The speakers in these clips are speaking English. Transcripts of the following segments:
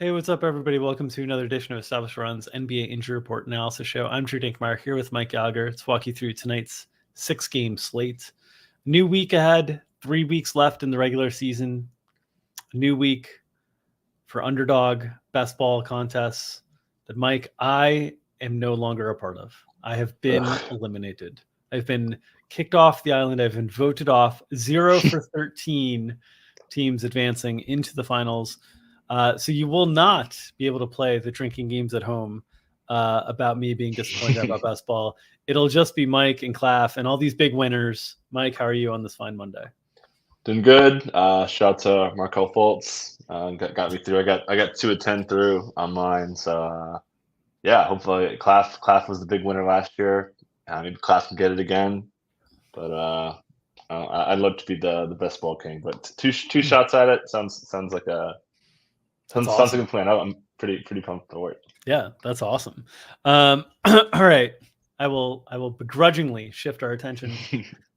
Hey, what's up, everybody? Welcome to another edition of Established Run's NBA Injury Report Analysis Show. I'm Drew Dinkmeyer here with Mike Gallagher. Let's walk you through tonight's 6-game slate. New week ahead, 3 weeks left in the regular season. A new week for underdog best ball contests that, Mike, I am no longer a part of. I have been eliminated. I've been kicked off the island. I've been voted off. 0 for 13 teams advancing into the finals. So you will not be able to play the drinking games at home about me being disappointed about best ball. It'll just be Mike and Claff and all these big winners. Mike, how are you on this fine Monday? Doing good. Shout out to Markel Fultz. Got me through. I got 2 of 10 through on mine. So yeah, hopefully Claff was the big winner last year. Maybe Claff can get it again. But I'd love to be the best ball king. But two shots at it sounds like That's sounds awesome. like a plan. I'm pretty pumped for it. Yeah, that's awesome. All right. I will begrudgingly shift our attention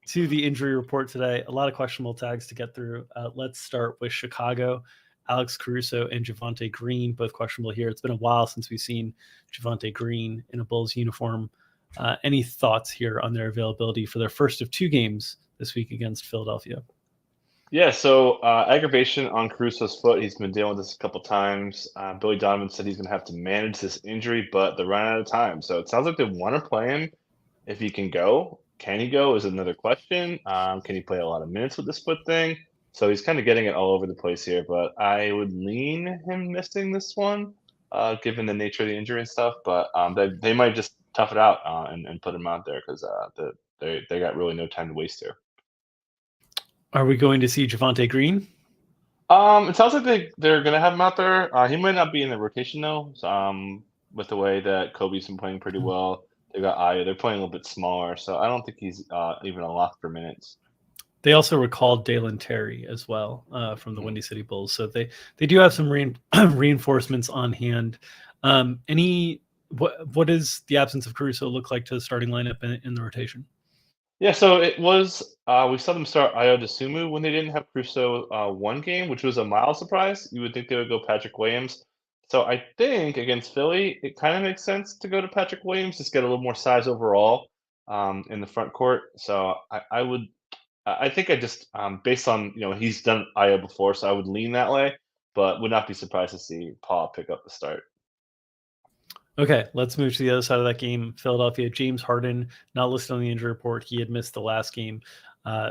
to the injury report today. A lot of questionable tags to get through. Let's start with Chicago. Alex Caruso and Javonte Green, both questionable here. It's been a while since we've seen Javonte Green in a Bulls uniform. Any thoughts here on their availability for their first of 2 games this week against Philadelphia? Yeah, so aggravation on Caruso's foot. He's been dealing with this a couple times. Billy Donovan said he's going to have to manage this injury, but they're running out of time. So it sounds like they want to play him if he can go. Can he go is another question. Can he play a lot of minutes with this foot thing? So he's kind of getting it all over the place here, but I would lean him missing this one, given the nature of the injury and stuff. But they might just tough it out and put him out there because they got really no time to waste here. Are we going to see Javonte Green? It sounds like they're gonna have him out there. He might not be in the rotation though. So, with the way that Kobe's been playing pretty well, they got Aya. They're playing a little bit smaller, so I don't think he's even a lock for minutes. They also recalled Dalen Terry as well from the Windy City Bulls, so they do have some reinforcements on hand. What does the absence of Caruso look like to the starting lineup in the rotation? Yeah, so it was we saw them start Ayo DeSumo when they didn't have Crusoe one game, which was a mild surprise. You would think they would go Patrick Williams. So I think against Philly, it kind of makes sense to go to Patrick Williams, just get a little more size overall in the front court. So I think I just based on he's done Ayo before, so I would lean that way, but would not be surprised to see Paul pick up the start. Okay, let's move to the other side of that game. Philadelphia, James Harden, not listed on the injury report. He had missed the last game.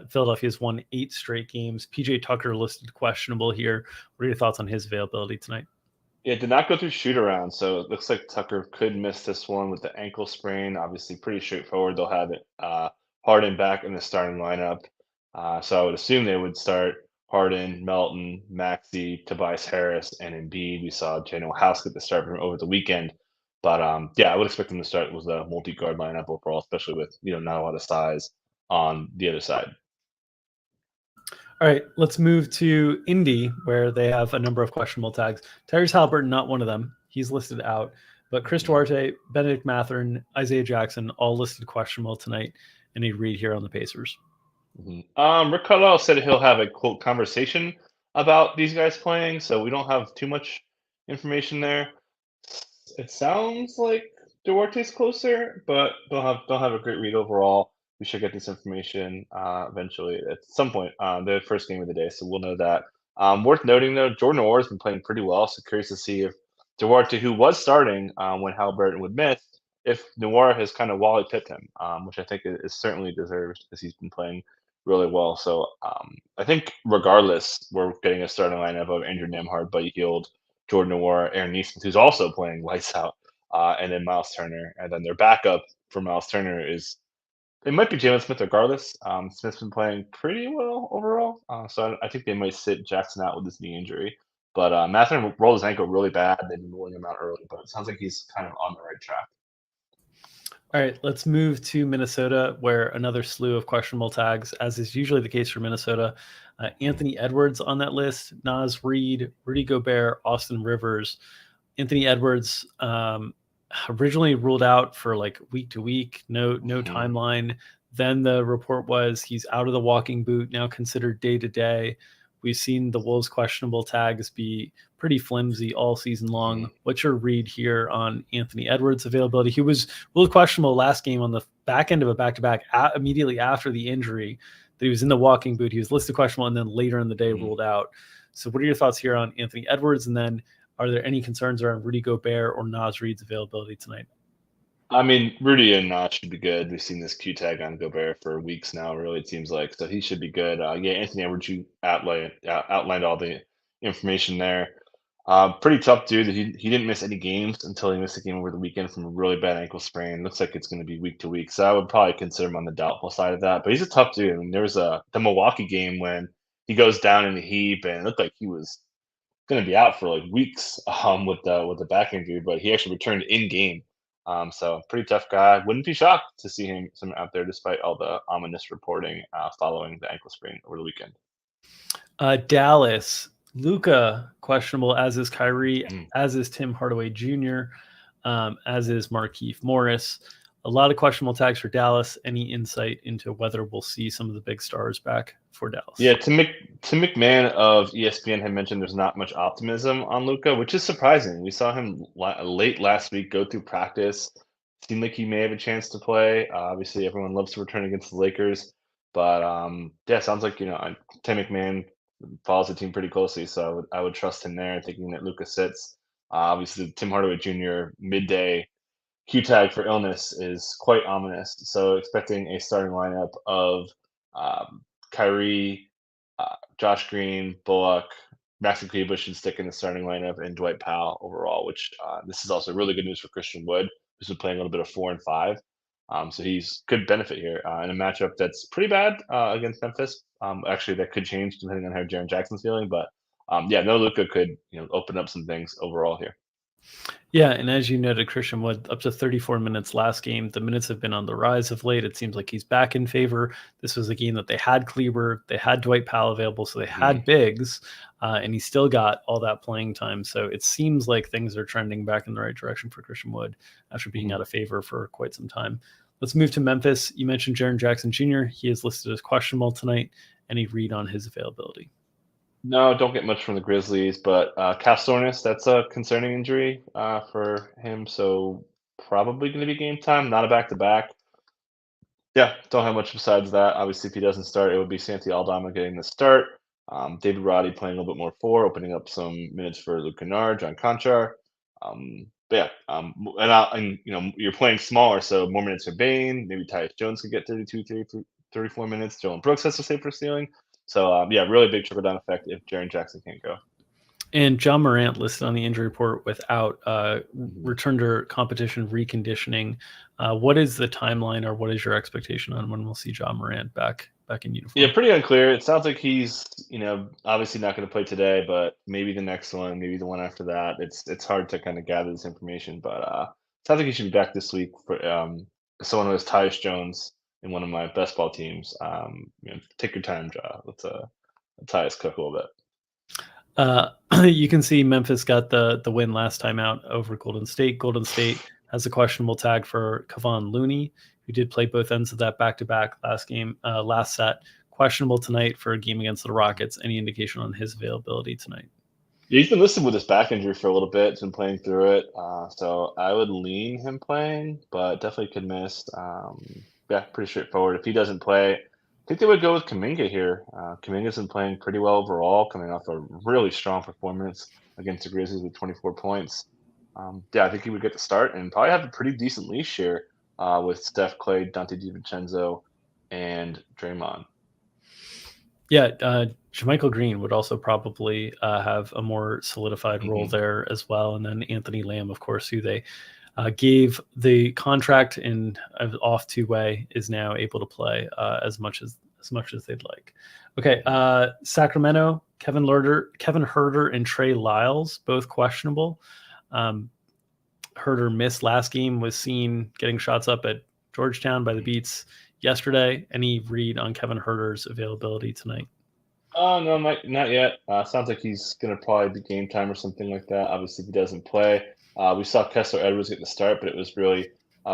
Philadelphia's won 8 straight games. PJ Tucker listed questionable here. What are your thoughts on his availability tonight? Yeah, did not go through shoot around, so it looks like Tucker could miss this one with the ankle sprain. Obviously, pretty straightforward. They'll have it Harden back in the starting lineup. So I would assume they would start Harden, Melton, Maxey, Tobias Harris, and Embiid. We saw Jalen House get the start from over the weekend. But yeah, I would expect them to start with a multi-guard lineup overall, especially with not a lot of size on the other side. All right, let's move to Indy, where they have a number of questionable tags. Tyrese Halliburton, not one of them. He's listed out. But Chris Duarte, Benedict Mathurin, Isaiah Jackson, all listed questionable tonight. Any read here on the Pacers? Rick Carlisle said he'll have a quote conversation about these guys playing, so we don't have too much information there. It sounds like Duarte's closer, but don't have a great read overall. We should get this information eventually at some point. The first game of the day, so we'll know that. Worth noting though, Jordan Orr has been playing pretty well, so curious to see if Duarte, who was starting when Halliburton would miss, if Noir has kind of Wally pipped him, which I think is certainly deserved because he's been playing really well. So I think regardless, we're getting a starting lineup of Andrew Nemhard, Buddy Hield, Jordan Noir, Aaron Neesmith, who's also playing lights out, and then Miles Turner. And then their backup for Miles Turner is it might be Jalen Smith regardless. Smith's been playing pretty well overall, so I think they might sit Jackson out with this knee injury. But Mathurin rolled his ankle really bad. They've been rolling him out early, but it sounds like he's kind of on the right track. All right, let's move to Minnesota, where another slew of questionable tags, as is usually the case for Minnesota. Anthony Edwards on that list, Naz Reid, Rudy Gobert, Austin Rivers. Anthony Edwards originally ruled out for like week to week, no timeline. Then the report was he's out of the walking boot, now considered day to day. We've seen the Wolves questionable tags be pretty flimsy all season long. What's your read here on Anthony Edwards' availability? He was really questionable last game on the back end of a back-to-back immediately after the injury that he was in the walking boot. He was listed questionable and then later in the day ruled out. So what are your thoughts here on Anthony Edwards? And then are there any concerns around Rudy Gobert or Naz Reid's availability tonight? I mean, Rudy and Naz should be good. We've seen this Q tag on Gobert for weeks now, really, it seems like. So he should be good. Yeah, Anthony Edwards, you outlined all the information there. Pretty tough dude. He didn't miss any games until he missed a game over the weekend from a really bad ankle sprain. Looks like it's going to be week to week. So I would probably consider him on the doubtful side of that. But he's a tough dude. I mean, there was the Milwaukee game when he goes down in the heap and it looked like he was going to be out for like weeks with the back injury, but he actually returned in game. So pretty tough guy. Wouldn't be shocked to see him out there despite all the ominous reporting following the ankle sprain over the weekend. Dallas, Luka questionable, as is Kyrie, as is Tim Hardaway Jr., as is Markieff Morris. A lot of questionable tags for Dallas. Any insight into whether we'll see some of the big stars back for Dallas? Yeah, Tim McMahon of ESPN had mentioned there's not much optimism on Luka, which is surprising. We saw him late last week go through practice. Seemed like he may have a chance to play. Obviously, everyone loves to return against the Lakers, but yeah, sounds like Tim McMahon follows the team pretty closely, so I would trust him there, thinking that Luka sits. Obviously, Tim Hardaway Jr. midday Q tag for illness is quite ominous. So expecting a starting lineup of Kyrie, Josh Green, Bullock, Maxi Kleber should stick in the starting lineup, and Dwight Powell overall, which this is also really good news for Christian Wood, who's been playing a little bit of 4 and 5. So he's could benefit here in a matchup that's pretty bad against Memphis. Actually, that could change depending on how Jaren Jackson's feeling. But yeah, no Luka could open up some things overall here. Yeah, and as you noted, Christian Wood up to 34 minutes last game. The minutes have been on the rise of late. It seems like he's back in favor. This was a game that they had Kleber, they had Dwight Powell available, so they had bigs, and he still got all that playing time. So it seems like things are trending back in the right direction for Christian Wood after being out of favor for quite some time. Let's move to Memphis. You mentioned Jaren Jackson Jr. He is listed as questionable tonight. Any read on his availability? No, don't get much from the Grizzlies, but calf soreness, that's a concerning injury for him. So probably going to be game time, not a back-to-back. Yeah, don't have much besides that. Obviously, if he doesn't start, it would be Santi Aldama getting the start. David Roddy playing a little bit more 4, opening up some minutes for Luke Kennard, John Conchar. But yeah, and you're playing smaller, so more minutes for Bane. Maybe Tyus Jones could get 32, 34 minutes. Jalen Brooks has to stay for stealing. So, yeah, really big trickle-down effect if Jaren Jackson can't go. And John Morant listed on the injury report without return to competition reconditioning. What is the timeline, or what is your expectation on when we'll see John Morant back in uniform? Yeah, pretty unclear. It sounds like he's, obviously not going to play today, but maybe the next one, maybe the one after that. It's hard to kind of gather this information, but sounds like he should be back this week for someone who has Tyus Jones in one of my best ball teams. Take your time, Ja. Let's Tyus cook a little bit. You can see Memphis got the win last time out over Golden State. Golden State has a questionable tag for Kevon Looney, who did play both ends of that back-to-back last set. Questionable tonight for a game against the Rockets. Any indication on his availability tonight? Yeah, he's been listed with his back injury for a little bit. He's been playing through it. So I would lean him playing, but definitely could miss. Yeah, pretty straightforward. If he doesn't play, I think they would go with Kuminga here. Kuminga's been playing pretty well overall, coming off a really strong performance against the Grizzlies with 24 points. Yeah, I think he would get the start and probably have a pretty decent leash here with Steph, Clay, Dante DiVincenzo, and Draymond. Yeah, JaMychal Green would also probably have a more solidified role there as well. And then Anthony Lamb, of course, who they gave the contract in off two-way, is now able to play as much as they'd like. Okay, Sacramento, Kevin Huerter, and Trey Lyles, both questionable. Huerter missed last game, was seen getting shots up at Georgetown by the Beats yesterday. Any read on Kevin Huerter's availability tonight? No, not yet. Sounds like he's going to probably be game time or something like that. Obviously, if he doesn't play. We saw Kessler Edwards get the start, but it was really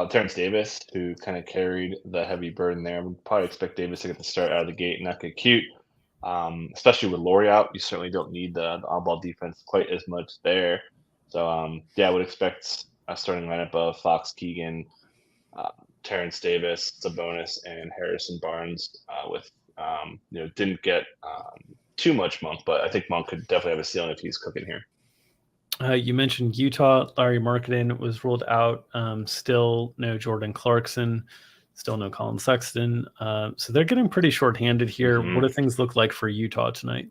Terrence Davis who kind of carried the heavy burden there. We'd probably expect Davis to get the start out of the gate and not get cute. Especially with Laurie out, you certainly don't need the on-ball defense quite as much there. So I would expect a starting lineup of Fox, Keegan, Terrence Davis, Sabonis, and Harrison Barnes. Didn't get too much Monk, but I think Monk could definitely have a ceiling if he's cooking here. You mentioned Utah. Larry Markkinen was ruled out. Still no Jordan Clarkson. Still no Colin Sexton. So they're getting pretty shorthanded here. Mhm. What do things look like for Utah tonight?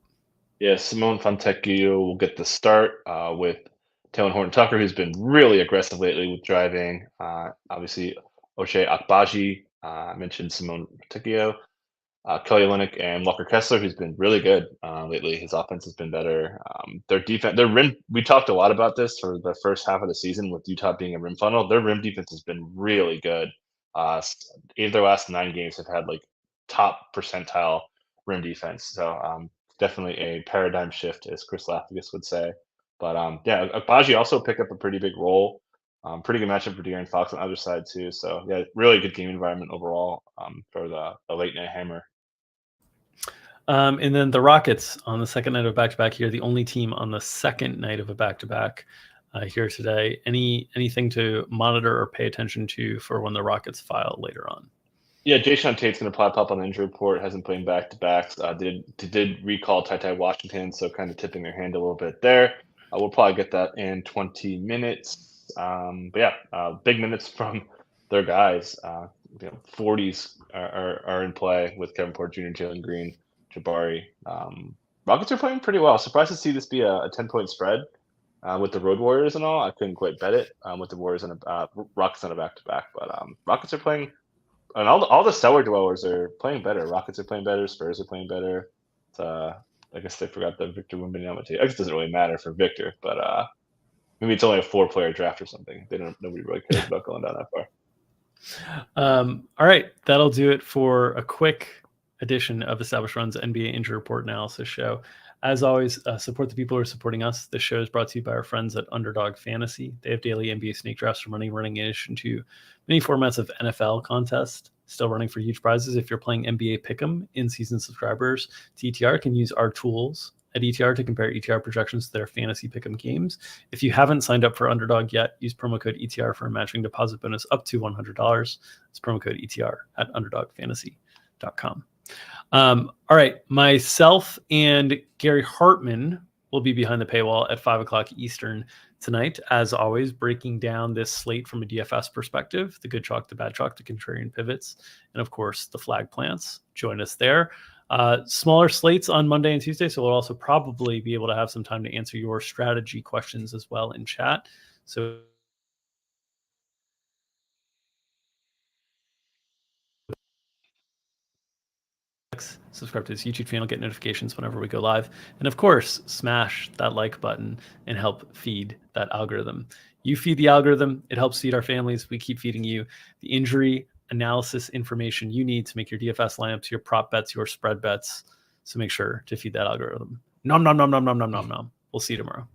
Yeah, Simone Fontecchio will get the start with Taylor Horton-Tucker, who's been really aggressive lately with driving. Obviously, Ochai Akbaji. I mentioned Simone Fontecchio. Kelly Olynyk and Walker Kessler, who's been really good lately. His offense has been better. Their defense, their rim. We talked a lot about this for the first half of the season with Utah being a rim funnel. Their rim defense has been really good. 8 of their last 9 games have had like top percentile rim defense. So definitely a paradigm shift, as Chris Lapidus would say. But Agbaji also picked up a pretty big role. Pretty good matchup for De'Aaron Fox on the other side too. So yeah, really good game environment overall for the late night hammer. And then the Rockets on the second night of a back-to-back here, the only team on the second night of a back-to-back here today. Anything to monitor or pay attention to for when the Rockets file later on? Yeah, Jayshawn Tate's going to pop up on the injury report. Hasn't played back-to-backs. Did recall Ty Washington, so kind of tipping their hand a little bit there. We'll probably get that in 20 minutes. Big minutes from their guys. 40s are in play with Kevin Porter Jr., Jalen Green, Jabari. Rockets are playing pretty well. Surprised to see this be a 10-point spread with the Road Warriors and all. I couldn't quite bet it with the Warriors and Rockets on a back-to-back, but Rockets are playing. And all the cellar dwellers are playing better. Rockets are playing better. Spurs are playing better. I guess they forgot that Victor Wembanyama too. I guess it doesn't really matter for Victor, but maybe it's only a 4-player draft or something. Nobody really cares about going down that far. All right, that'll do it for a quick edition of Established Run's NBA Injury Report Analysis Show. As always, support the people who are supporting us. This show is brought to you by our friends at Underdog Fantasy. They have daily NBA snake drafts for money running in addition to many formats of NFL contests, still running for huge prizes. If you're playing NBA Pick'em, in-season subscribers to ETR can use our tools at ETR to compare ETR projections to their fantasy Pick'em games. If you haven't signed up for Underdog yet, use promo code ETR for a matching deposit bonus up to $100. It's promo code ETR at underdogfantasy.com. All right, myself and Gary Hartman will be behind the paywall at 5:00 Eastern tonight, as always, breaking down this slate from a DFS perspective, the good chalk, the bad chalk, the contrarian pivots, and of course the flag plants. Join us there. Smaller slates on Monday and Tuesday, so we'll also probably be able to have some time to answer your strategy questions as well in chat. So subscribe to this YouTube channel, get notifications whenever we go live, and of course smash that like button and help feed that algorithm. You feed the algorithm, it helps feed our families. We keep feeding you the injury analysis information you need to make your DFS lineups, your prop bets, your spread bets. So make sure to feed that algorithm. Nom nom nom nom nom nom nom nom. We'll see you tomorrow.